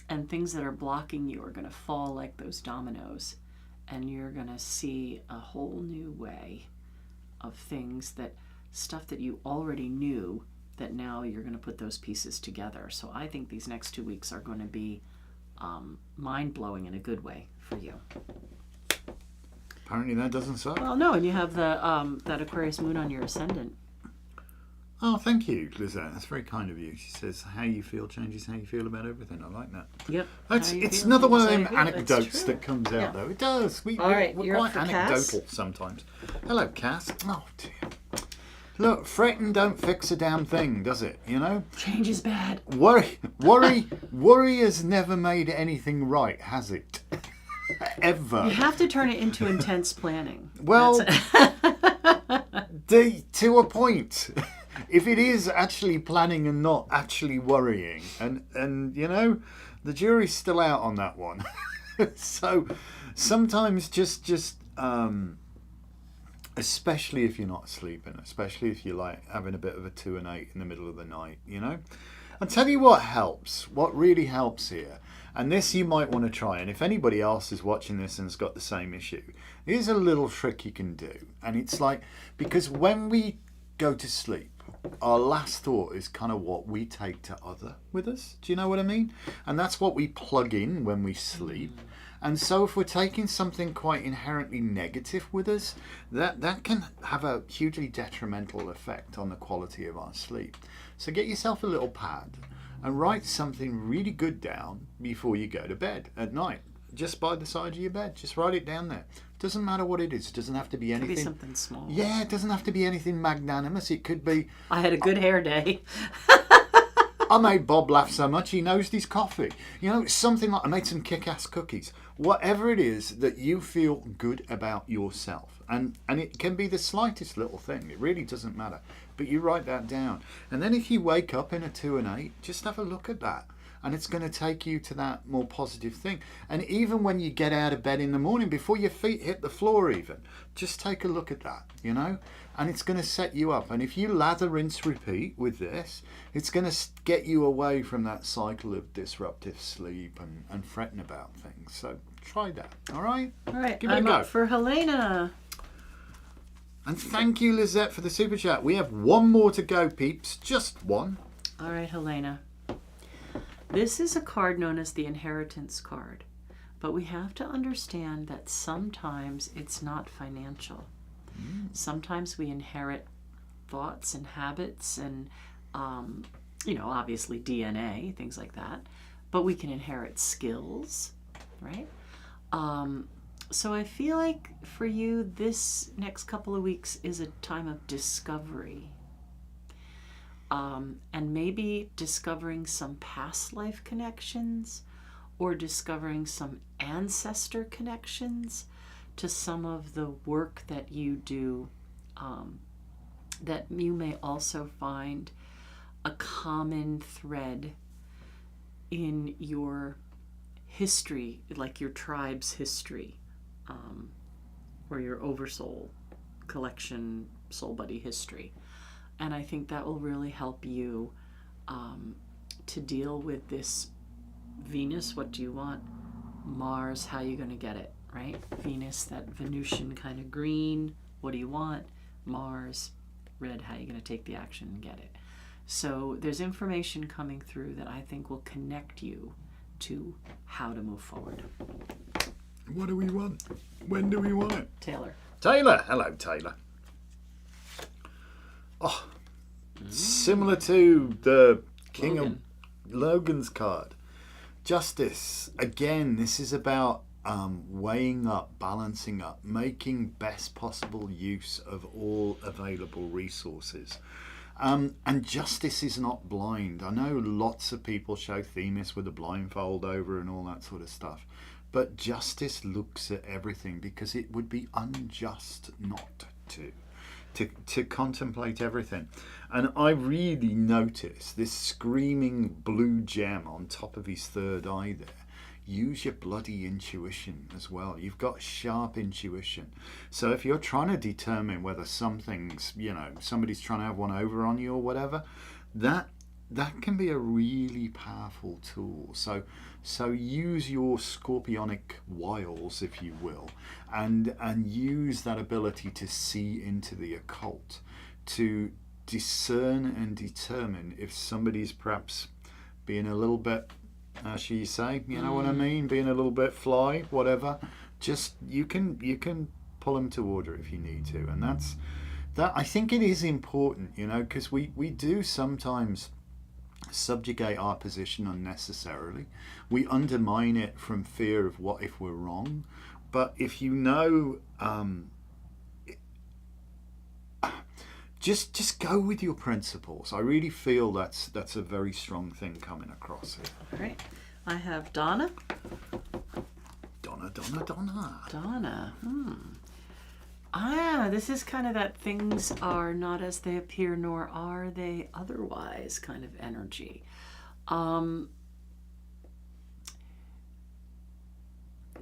and things that are blocking you are going to fall like those dominoes, and you're going to see a whole new way of things, stuff that you already knew, that now you're going to put those pieces together. So I think these next 2 weeks are going to be mind-blowing in a good way for you. Apparently that doesn't suck. Well, no, and you have the that Aquarius moon on your ascendant. Oh, thank you, Lizette. That's very kind of you. She says, how you feel changes how you feel about everything. I like that. Yep. It's another one of them anecdotes that comes out, though. It does. We're quite anecdotal sometimes. Hello, Cass. Oh, dear. Look, fretting don't fix a damn thing, does it? Change is bad. Worry has never made anything right, has it? Ever. You have to turn it into intense planning. Well, to a point. If it is actually planning and not actually worrying, and the jury's still out on that one. So sometimes just especially if you're not sleeping, especially if you're like having a bit of a 2 and 8 in the middle of the night, I'll tell you what helps, what really helps here, and this you might want to try, and if anybody else is watching this and has got the same issue, here's a little trick you can do. And it's like, because when we go to sleep, our last thought is kind of what we take to other with us. Do you know what I mean? And that's what we plug in when we sleep. And so if we're taking something quite inherently negative with us, that can have a hugely detrimental effect on the quality of our sleep. So get yourself a little pad and write something really good down before you go to bed at night. Just by the side of your bed. Just write it down there. Doesn't matter what it is. It doesn't have to be anything. It could be something small. Yeah, it doesn't have to be anything magnanimous. It could be, I had a good hair day. I made Bob laugh so much he nosed his coffee. It's something like, I made some kick-ass cookies. Whatever it is that you feel good about yourself. And it can be the slightest little thing. It really doesn't matter. But you write that down. And then if you wake up in a 2 and 8, just have a look at that. And it's going to take you to that more positive thing. And even when you get out of bed in the morning, before your feet hit the floor even, just take a look at that, and it's going to set you up. And if you lather, rinse, repeat with this, it's going to get you away from that cycle of disruptive sleep and fretting about things. So try that, all right? All right, give it I'm a go. Up for Helena. And thank you, Lizette, for the super chat. We have one more to go, peeps. Just one. All right, Helena. This is a card known as the inheritance card, but we have to understand that sometimes it's not financial. Sometimes we inherit thoughts and habits and, obviously DNA, things like that, but we can inherit skills, right? So I feel like for you, this next couple of weeks is a time of discovery. And maybe discovering some past life connections, or discovering some ancestor connections to some of the work that you do, that you may also find a common thread in your history, like your tribe's history, or your oversoul collection, soul buddy history. And I think that will really help you to deal with this Venus. What do you want? Mars, how are you going to get it, right? Venus, that Venusian kind of green. What do you want? Mars, red, how are you going to take the action and get it? So there's information coming through that I think will connect you to how to move forward. What do we want? When do we want it? Taylor. Taylor. Hello, Taylor. Oh, similar to the King of Logan's card. Justice. Again, this is about weighing up, balancing up, making best possible use of all available resources. And justice is not blind. I know lots of people show Themis with a blindfold over and all that sort of stuff. But justice looks at everything because it would be unjust not to contemplate everything. And I really notice this screaming blue gem on top of his third eye there. Use your bloody intuition as well. You've got sharp intuition. So if you're trying to determine whether something's, somebody's trying to have one over on you or whatever, that can be a really powerful tool. So use your scorpionic wiles, if you will, and use that ability to see into the occult, to discern and determine if somebody's perhaps being a little bit, as you say, you know what I mean, being a little bit fly, whatever. Just you can pull them to order if you need to, and that. I think it is important, because we do sometimes subjugate our position unnecessarily. We undermine it from fear of what if we're wrong. But if just go with your principles. I really feel that's a very strong thing coming across here. All right. I have Donna. Donna. Donna. This is kind of that things are not as they appear, nor are they otherwise kind of energy.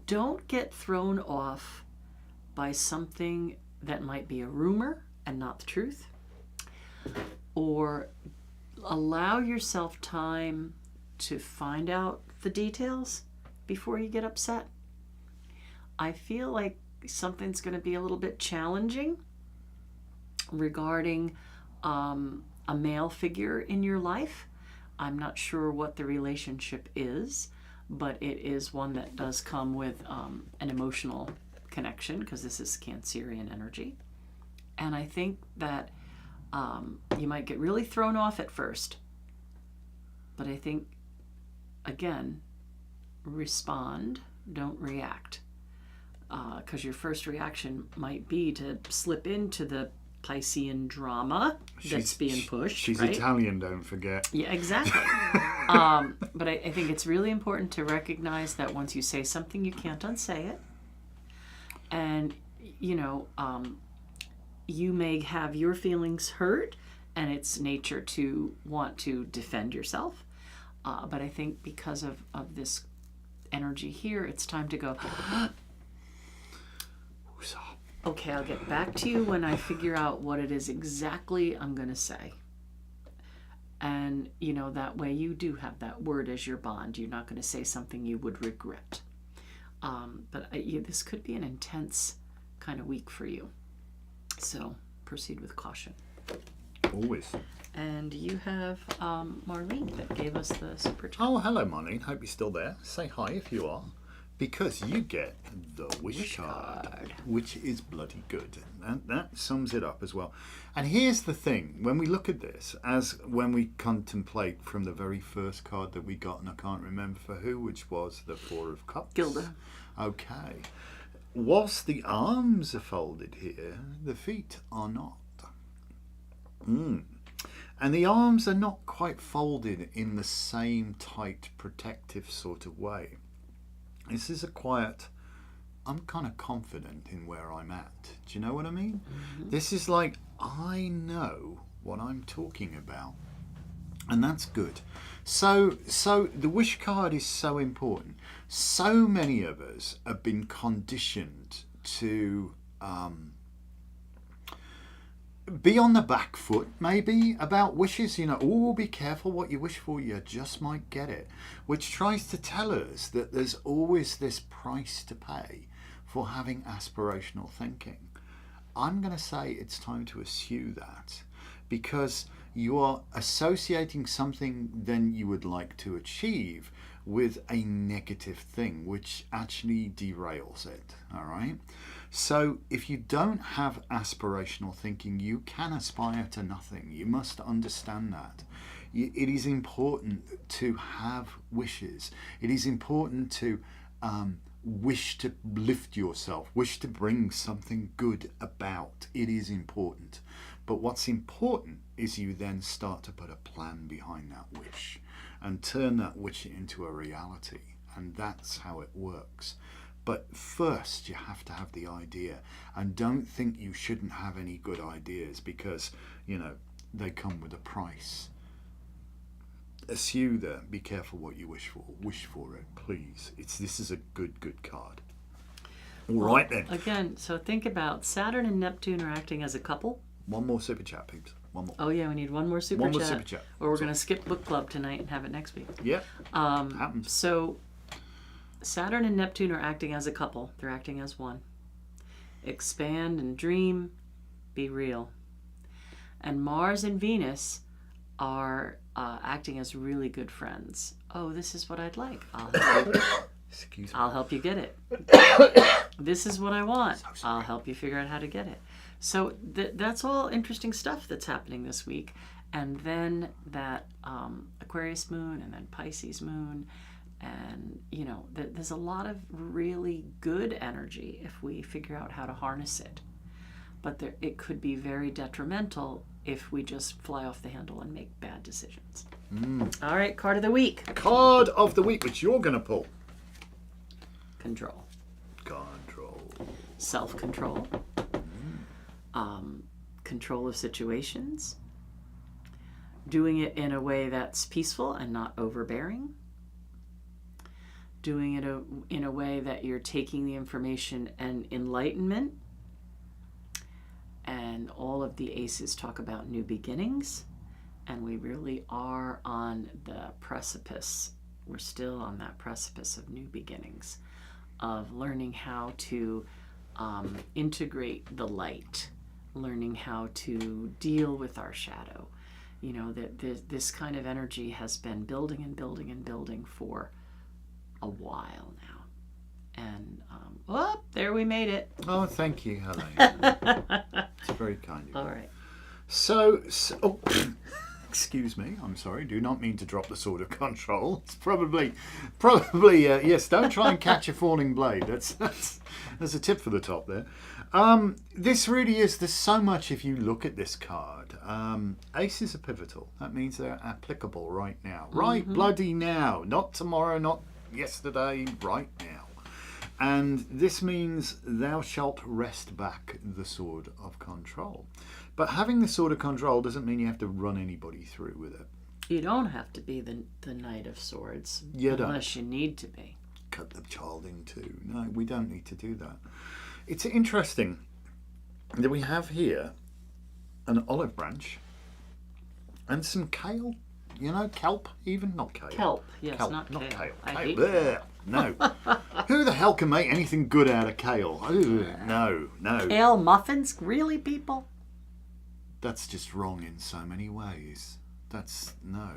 Don't get thrown off by something that might be a rumor and not the truth, or allow yourself time to find out the details before you get upset. I feel like something's going to be a little bit challenging regarding a male figure in your life. I'm not sure what the relationship is, but it is one that does come with an emotional connection, because this is Cancerian energy. And I think that you might get really thrown off at first, but I think, again, respond, don't react. Because your first reaction might be to slip into the Piscean drama that's being pushed. She's right? Italian, don't forget. Yeah, exactly. But I think it's really important to recognize that once you say something, you can't unsay it. And, you may have your feelings hurt, and it's nature to want to defend yourself. But I think because of this energy here, it's time to go, okay, I'll get back to you when I figure out what it is exactly I'm going to say. And, that way you do have that word as your bond. You're not going to say something you would regret. But this could be an intense kind of week for you. So proceed with caution. Always. And you have Marlene that gave us the super chat. Oh, hello, Marlene. Hope you're still there. Say hi if you are. Because you get the wish card, which is bloody good. And that sums it up as well. And here's the thing. When we look at this, as when we contemplate from the very first card that we got, and I can't remember for who, which was the Four of Cups. Gilda. Okay. Whilst the arms are folded here, the feet are not. And the arms are not quite folded in the same tight, protective sort of way. This is a quiet, I'm kind of confident in where I'm at. Do you know what I mean? Mm-hmm. This is like, I know what I'm talking about. And that's good. So the wish card is so important. So many of us have been conditioned to be on the back foot, maybe, about wishes. Oh, be careful what you wish for, you just might get it. Which tries to tell us that there's always this price to pay for having aspirational thinking. I'm going to say it's time to ensue that, because you are associating something then you would like to achieve with a negative thing, which actually derails it. All right. So if you don't have aspirational thinking, you can aspire to nothing. You must understand that. It is important to have wishes. It is important to wish to lift yourself, wish to bring something good about. It is important. But what's important is you then start to put a plan behind that wish and turn that wish into a reality. And that's how it works. But first, you have to have the idea. And don't think you shouldn't have any good ideas, because, you know, they come with a price. Ensue there. Be careful what you wish for. Wish for it, please. This is a good card. All right then. Again, so think about Saturn and Neptune are acting as a couple. One more super chat, peeps. One more. Oh yeah, we need one more super chat. Super chat. Or we're going to skip book club tonight and have it next week. Yeah. Happens. So Saturn and Neptune are acting as a couple. They're acting as one. Expand and dream. Be real. And Mars and Venus are acting as really good friends. Oh, this is what I'd like. I'll help you. Excuse me. I'll help you get it. This is what I want. I'll help you figure out how to get it. So that's all interesting stuff that's happening this week. And then that Aquarius moon and then Pisces moon. And, you know, there's a lot of really good energy if we figure out how to harness it. But it could be very detrimental if we just fly off the handle and make bad decisions. All right, card of the week. Card of the week, which you're going to pull. Control. Control. Self-control. Control of situations. Doing it in a way that's peaceful and not overbearing. Doing it in a way that you're taking the information and enlightenment. And all of the aces talk about new beginnings. And we really are on the precipice. We're still on that precipice of new beginnings, of learning how to integrate the light, learning how to deal with our shadow. You know, that this kind of energy has been building and building and building for a while now. And, there we made it. Oh, thank you, Helene. It's very kind of you. All right. So excuse me, I'm sorry, do not mean to drop the sword of control. It's probably, yes, don't try and catch a falling blade. That's a tip for the top there. This really is, there's so much if you look at this card. Aces are pivotal. That means they're applicable right now. Right bloody now. Not tomorrow, not yesterday, right now. And this means thou shalt wrest back the sword of control. But having the sword of control doesn't mean you have to run anybody through with it. You don't have to be the Knight of Swords unless you need to be. Cut the child in two. No, we don't need to do that. It's interesting that we have here an olive branch and some kale. You know, kelp even? Not kale. Kelp, yes, kelp, not kale. kale. I hate kale. No. Who the hell can make anything good out of kale? Ooh, no. Kale muffins? Really, people? That's just wrong in so many ways. That's no.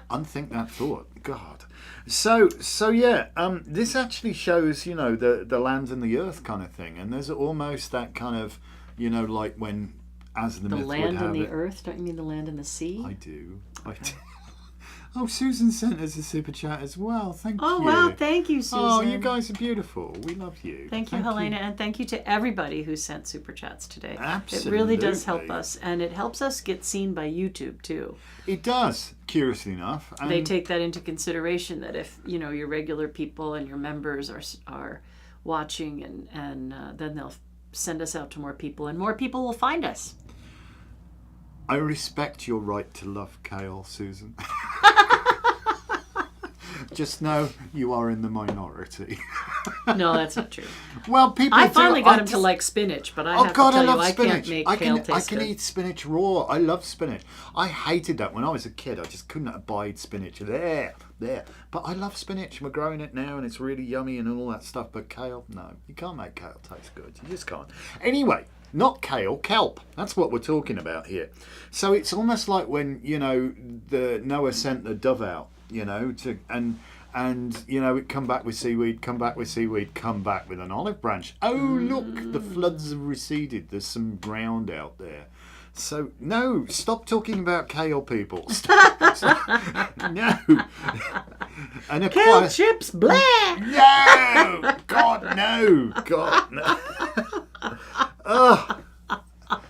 Unthink that thought. God. So yeah. This actually shows, you know, the land and the earth kind of thing, and there's almost that kind of, you know, like when, as the myth would have it. The land and the earth. Don't you mean the land and the sea? I do. Okay. Oh, Susan sent us a super chat as well. Thank you. Oh, wow. Thank you, Susan. Oh, you guys are beautiful. We love you. Thank you, Helena. And thank you to everybody who sent super chats today. Absolutely. It really does help us. And it helps us get seen by YouTube, too. It does, curiously enough. And they take that into consideration, that if, you know, your regular people and your members are watching, and then they'll send us out to more people, and more people will find us. I respect your right to love kale, Susan. Just know you are in the minority. No, that's not true. Well, people. I finally got him to like spinach, but I have to tell I you, love I spinach. can't make kale taste I can good. eat spinach raw. I love spinach. I hated that when I was a kid. I just couldn't abide spinach. There. But I love spinach. We're growing it now, and it's really yummy and all that stuff. But kale, no, you can't make kale taste good. You just can't. Anyway. Not kale, kelp. That's what we're talking about here. So it's almost like when, the Noah sent the dove out, and it come back with seaweed, come back with seaweed, come back with an olive branch. Oh, look, the floods have receded. There's some ground out there. So, no, stop talking about kale, people. No. And kale chips, blah! No! God, no! God, no. Ugh.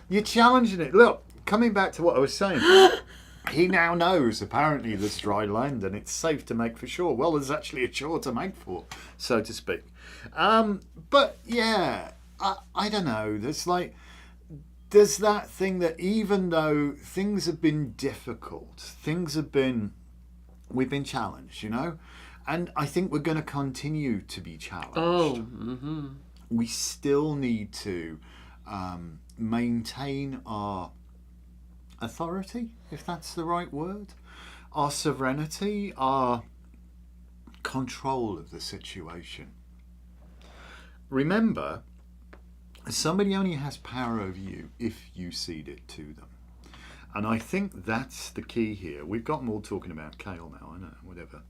You're challenging it. Look, coming back to what I was saying. He now knows, apparently, there's dry land and it's safe to make for shore. Well, there's actually a shore to make for, so to speak. But, yeah, I don't know. There's that thing that even though things have been difficult, we've been challenged, and I think we're going to continue to be challenged. Oh, mm-hmm. We still need to maintain our authority, if that's the right word, our sovereignty, our control of the situation. Remember, somebody only has power over you if you cede it to them. And I think that's the key here. We've got them all talking about kale now, I know, whatever.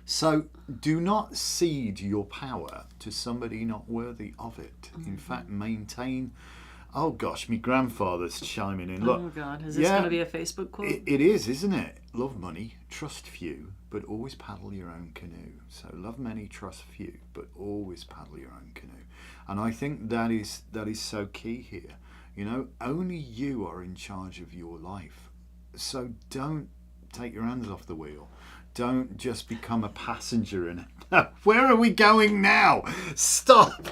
So do not cede your power to somebody not worthy of it. Mm-hmm. In fact, maintain... Oh gosh, my grandfather's chiming in. Look, oh God, is this going to be a Facebook quote? It is, isn't it? Love money, trust few, but always paddle your own canoe. So love many, trust few, but always paddle your own canoe. And I think that is so key here. Only you are in charge of your life. So don't take your hands off the wheel. Don't just become a passenger in it. Where are we going now? Stop.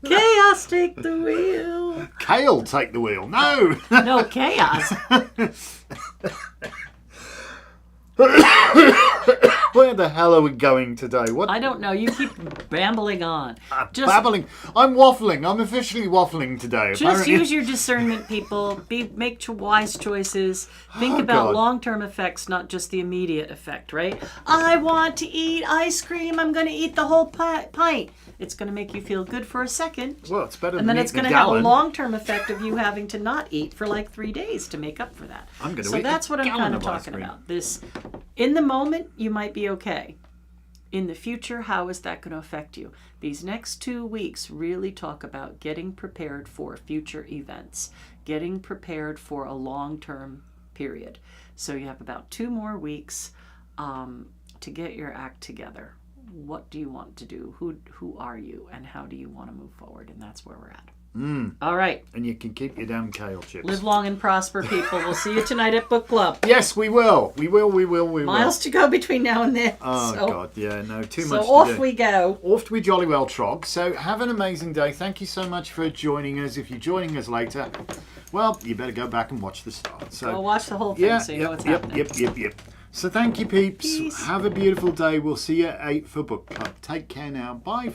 Chaos, take the wheel. Kale, take the wheel. No. No, chaos. Where the hell are we going today? What? I don't know. You keep rambling on. Babbling. I'm waffling. I'm officially waffling today. Just apparently. Use your discernment, people. Make wise choices. Think about long-term effects, not just the immediate effect, right? I want to eat ice cream. I'm going to eat the whole pint. It's going to make you feel good for a second. Well, it's better than and then it's going to have a long-term effect of you having to not eat for like 3 days to make up for that. So that's what I'm kind of talking about. This, in the moment, you might be okay. In the future, how is that going to affect you? These next 2 weeks really talk about getting prepared for future events, getting prepared for a long-term period. So you have about 2 more weeks to get your act together. What do you want to do? Who are you? And how do you want to move forward? And that's where we're at. All right. And you can keep your damn kale chips. Live long and prosper, people. We'll see you tonight at book club. Yes, we will. We will. Miles to go between now and then. Oh, God, yeah, no, too much to do. So off we go. Off we jolly well trog. So have an amazing day. Thank you so much for joining us. If you're joining us later, well, you better go back and watch the start. So go watch the whole thing so you know what's happening. Yep. So thank you, peeps. Peace. Have a beautiful day. We'll see you at 8 for book club. Take care now. Bye.